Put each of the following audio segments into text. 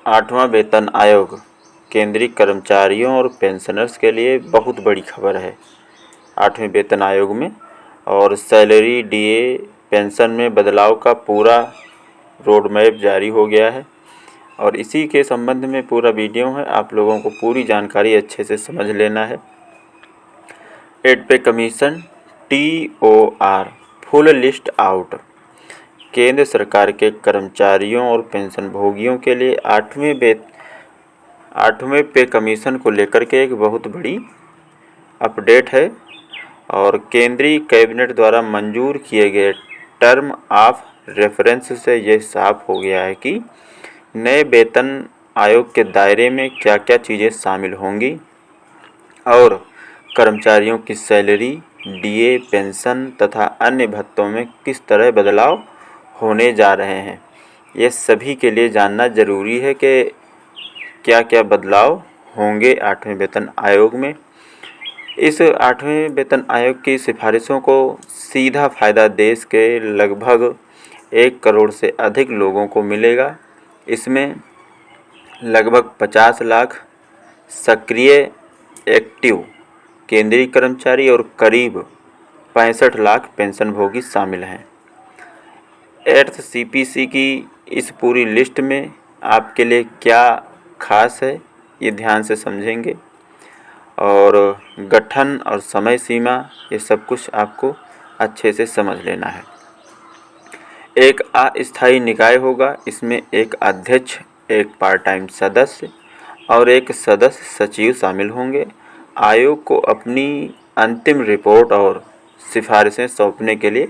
आठवां वेतन आयोग केंद्रीय कर्मचारियों और पेंशनर्स के लिए बहुत बड़ी खबर है। आठवें वेतन आयोग में और सैलरी, डीए, पेंशन में बदलाव का पूरा रोड मैप जारी हो गया है और इसी के संबंध में पूरा वीडियो है। आप लोगों को पूरी जानकारी अच्छे से समझ लेना है। एड पे commission TOR full list out. केंद्र सरकार के कर्मचारियों और पेंशन भोगियों के लिए आठवें पे कमीशन को लेकर के एक बहुत बड़ी अपडेट है और केंद्रीय कैबिनेट द्वारा मंजूर किए गए टर्म ऑफ रेफरेंस से ये साफ हो गया है कि नए वेतन आयोग के दायरे में क्या क्या चीज़ें शामिल होंगी और कर्मचारियों की सैलरी, डीए, पेंशन तथा अन्य भत्तों में किस तरह बदलाव होने जा रहे हैं। ये सभी के लिए जानना ज़रूरी है कि क्या क्या बदलाव होंगे आठवें वेतन आयोग में। इस आठवें वेतन आयोग की सिफारिशों को सीधा फ़ायदा देश के लगभग 1 करोड़ से अधिक लोगों को मिलेगा। इसमें लगभग 50 लाख सक्रिय एक्टिव केंद्रीय कर्मचारी और करीब 65 लाख पेंशनभोगी शामिल हैं। एर्थ CPC की इस पूरी लिस्ट में आपके लिए क्या खास है, ये ध्यान से समझेंगे और गठन और समय सीमा ये सब कुछ आपको अच्छे से समझ लेना है। एक अस्थायी निकाय होगा। इसमें एक अध्यक्ष, एक पार्ट टाइम सदस्य और एक सदस्य सचिव शामिल होंगे। आयोग को अपनी अंतिम रिपोर्ट और सिफारिशें सौंपने के लिए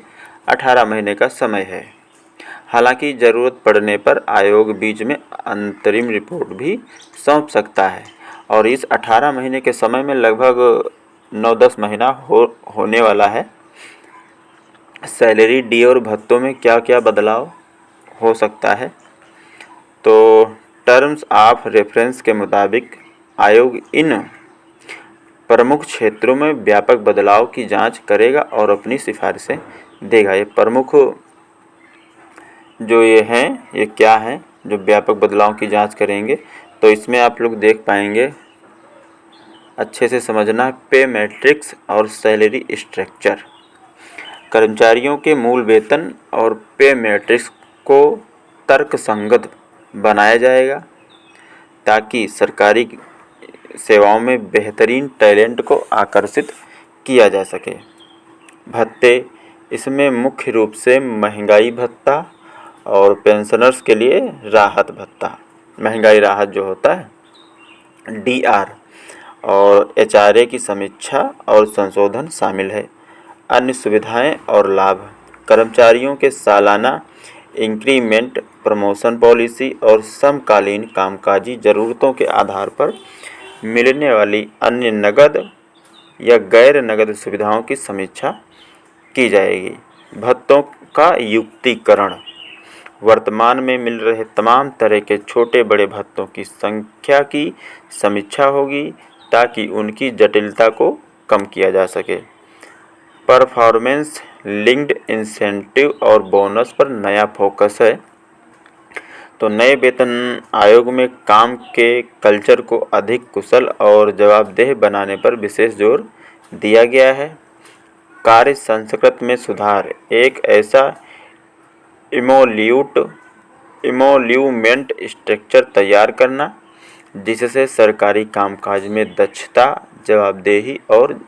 18 महीने का समय है। हालांकि ज़रूरत पड़ने पर आयोग बीच में अंतरिम रिपोर्ट भी सौंप सकता है और इस 18 महीने के समय में लगभग 9-10 महीना होने वाला है। सैलरी, डी और भत्तों में क्या क्या बदलाव हो सकता है, तो टर्म्स ऑफ रेफरेंस के मुताबिक आयोग इन प्रमुख क्षेत्रों में व्यापक बदलाव की जांच करेगा और अपनी सिफारिशें देगा। ये प्रमुख जो ये हैं, ये क्या हैं जो व्यापक बदलाव की जांच करेंगे, तो इसमें आप लोग देख पाएंगे। अच्छे से समझना है। पे मैट्रिक्स और सैलरी स्ट्रक्चर। कर्मचारियों के मूल वेतन और पे मैट्रिक्स को तर्कसंगत बनाया जाएगा ताकि सरकारी सेवाओं में बेहतरीन टैलेंट को आकर्षित किया जा सके। भत्ते, इसमें मुख्य रूप से महंगाई भत्ता और पेंशनर्स के लिए राहत भत्ता, महंगाई राहत जो होता है, DR और HRA की समीक्षा और संशोधन शामिल है। अन्य सुविधाएं और लाभ, कर्मचारियों के सालाना इंक्रीमेंट, प्रमोशन पॉलिसी और समकालीन कामकाजी ज़रूरतों के आधार पर मिलने वाली अन्य नगद या गैर नगद सुविधाओं की समीक्षा की जाएगी। भत्तों का युक्तिकरण, वर्तमान में मिल रहे तमाम तरह के छोटे बड़े भत्तों की संख्या की समीक्षा होगी ताकि उनकी जटिलता को कम किया जा सके। परफॉर्मेंस लिंक्ड इंसेंटिव और बोनस पर नया फोकस है। तो नए वेतन आयोग में काम के कल्चर को अधिक कुशल और जवाबदेह बनाने पर विशेष जोर दिया गया है। कार्य संस्कृत में सुधार, एक ऐसा इमोल्यूमेंट स्ट्रक्चर तैयार करना जिससे सरकारी कामकाज में दक्षता, जवाबदेही और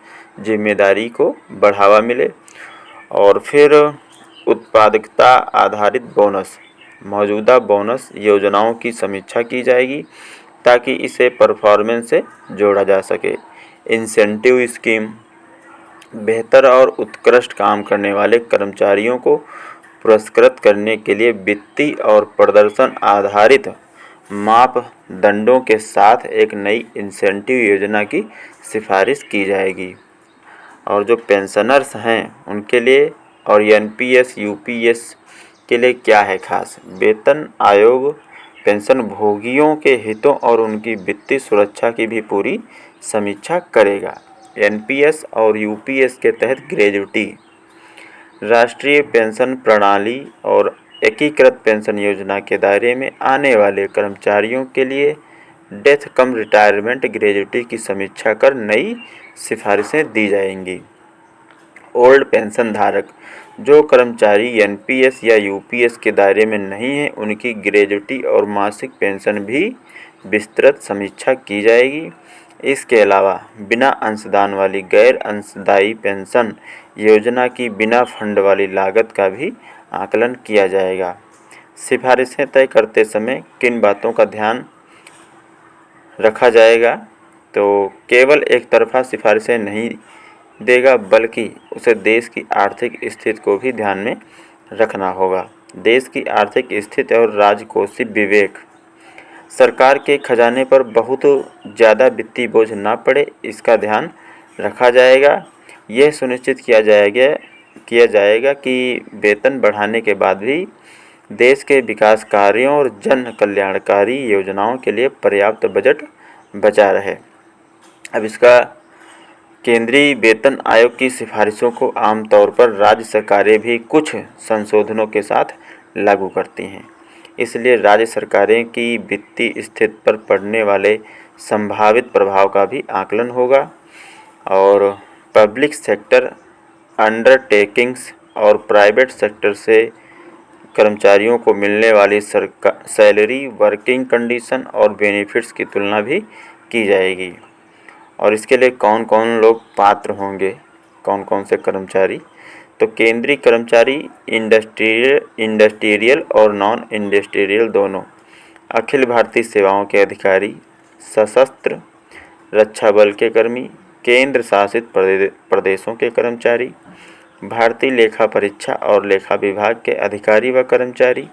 जिम्मेदारी को बढ़ावा मिले। और फिर उत्पादकता आधारित बोनस, मौजूदा बोनस योजनाओं की समीक्षा की जाएगी ताकि इसे परफॉर्मेंस से जोड़ा जा सके। इंसेंटिव स्कीम, बेहतर और उत्कृष्ट काम करने वाले कर्मचारियों को पुरस्कृत करने के लिए वित्तीय और प्रदर्शन आधारित मापदंडों के साथ एक नई इंसेंटिव योजना की सिफारिश की जाएगी। और जो पेंशनर्स हैं उनके लिए और NPS UPS के लिए क्या है खास, वेतन आयोग पेंशन भोगियों के हितों और उनकी वित्तीय सुरक्षा की भी पूरी समीक्षा करेगा। NPS और UPS के तहत ग्रेजुटी, राष्ट्रीय पेंशन प्रणाली और एकीकृत पेंशन योजना के दायरे में आने वाले कर्मचारियों के लिए डेथ कम रिटायरमेंट ग्रेजुटी की समीक्षा कर नई सिफारिशें दी जाएंगी। ओल्ड पेंशन धारक जो कर्मचारी एनपीएस या यूपीएस के दायरे में नहीं हैं, उनकी ग्रेजुटी और मासिक पेंशन भी विस्तृत समीक्षा की जाएगी। इसके अलावा बिना अंशदान वाली गैर अंशदायी पेंशन योजना की बिना फंड वाली लागत का भी आकलन किया जाएगा। सिफारिशें तय करते समय किन बातों का ध्यान रखा जाएगा? तो केवल एक तरफा सिफारिशें नहीं देगा, बल्कि उसे देश की आर्थिक स्थिति को भी ध्यान में रखना होगा। देश की आर्थिक स्थिति और राजकोषीय विवेक, सरकार के खजाने पर बहुत ज़्यादा वित्तीय बोझ ना पड़े, इसका ध्यान रखा जाएगा। यह सुनिश्चित किया जाएगा कि वेतन बढ़ाने के बाद भी देश के विकास कार्यों और जन कल्याणकारी योजनाओं के लिए पर्याप्त बजट बचा रहे। अब इसका केंद्रीय वेतन आयोग की सिफारिशों को आमतौर पर राज्य सरकारें भी कुछ संशोधनों के साथ लागू करती हैं। इसलिए राज्य सरकारें की वित्तीय स्थिति पर पड़ने वाले संभावित प्रभाव का भी आकलन होगा। और पब्लिक सेक्टर अंडरटेकिंग्स और प्राइवेट सेक्टर से कर्मचारियों को मिलने वाली सैलरी, वर्किंग कंडीशन और बेनिफिट्स की तुलना भी की जाएगी। और इसके लिए कौन कौन लोग पात्र होंगे, कौन कौन से कर्मचारी? तो केंद्रीय कर्मचारी इंडस्ट्रियल और नॉन इंडस्ट्रियल दोनों, अखिल भारतीय सेवाओं के अधिकारी, सशस्त्र रक्षा बल के कर्मी, केंद्र शासित प्रदेशों के कर्मचारी, भारतीय लेखा परीक्षा और लेखा विभाग के अधिकारी व कर्मचारी,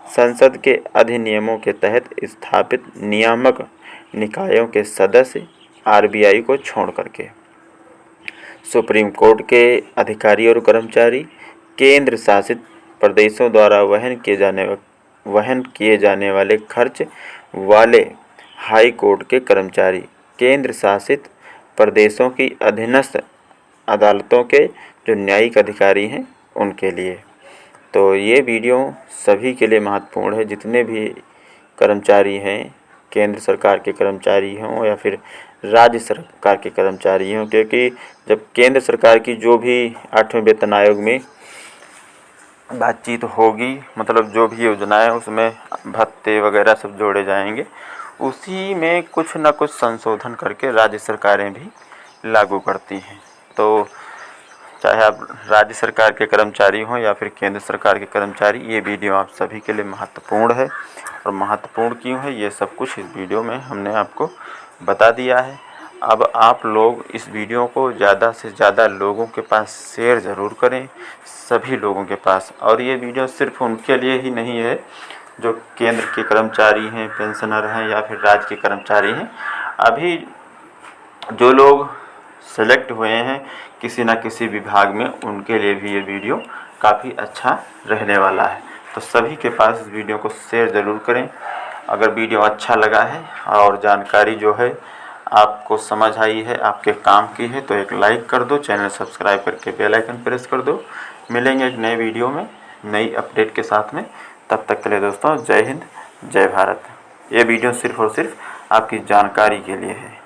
संसद के अधिनियमों के तहत स्थापित नियामक निकायों के सदस्य आरबीआई को छोड़ करके, सुप्रीम कोर्ट के अधिकारी और कर्मचारी, केंद्र शासित प्रदेशों द्वारा वहन किए जाने वाले खर्च वाले हाई कोर्ट के कर्मचारी, केंद्र शासित प्रदेशों की अधीनस्थ अदालतों के जो न्यायिक अधिकारी हैं उनके लिए। तो ये वीडियो सभी के लिए महत्वपूर्ण है, जितने भी कर्मचारी हैं, केंद्र सरकार के कर्मचारी हों या फिर राज्य सरकार के कर्मचारी हों, क्योंकि जब केंद्र सरकार की जो भी 8वें वेतन आयोग में बातचीत होगी, मतलब जो भी योजनाएं उसमें भत्ते वगैरह सब जोड़े जाएंगे, उसी में कुछ ना कुछ संशोधन करके राज्य सरकारें भी लागू करती हैं। तो चाहे आप राज्य सरकार के कर्मचारी हों या फिर केंद्र सरकार के कर्मचारी, ये वीडियो आप सभी के लिए महत्वपूर्ण है। और महत्वपूर्ण क्यों है, ये सब कुछ इस वीडियो में हमने आपको बता दिया है। अब आप लोग इस वीडियो को ज़्यादा से ज़्यादा लोगों के पास शेयर ज़रूर करें, सभी लोगों के पास। और ये वीडियो सिर्फ उनके लिए ही नहीं है जो केंद्र के कर्मचारी हैं, पेंशनर हैं या फिर राज्य के कर्मचारी हैं। अभी जो लोग सेलेक्ट हुए हैं किसी न किसी विभाग में, उनके लिए भी ये वीडियो काफ़ी अच्छा रहने वाला है। तो सभी के पास इस वीडियो को शेयर ज़रूर करें। अगर वीडियो अच्छा लगा है और जानकारी जो है आपको समझ आई है, आपके काम की है, तो एक लाइक कर दो, चैनल सब्सक्राइब करके बेल आइकन प्रेस कर दो। मिलेंगे एक नए वीडियो में नई अपडेट के साथ में। तब तक के लिए दोस्तों, जय हिंद, जय भारत। ये वीडियो सिर्फ़ और सिर्फ आपकी जानकारी के लिए है।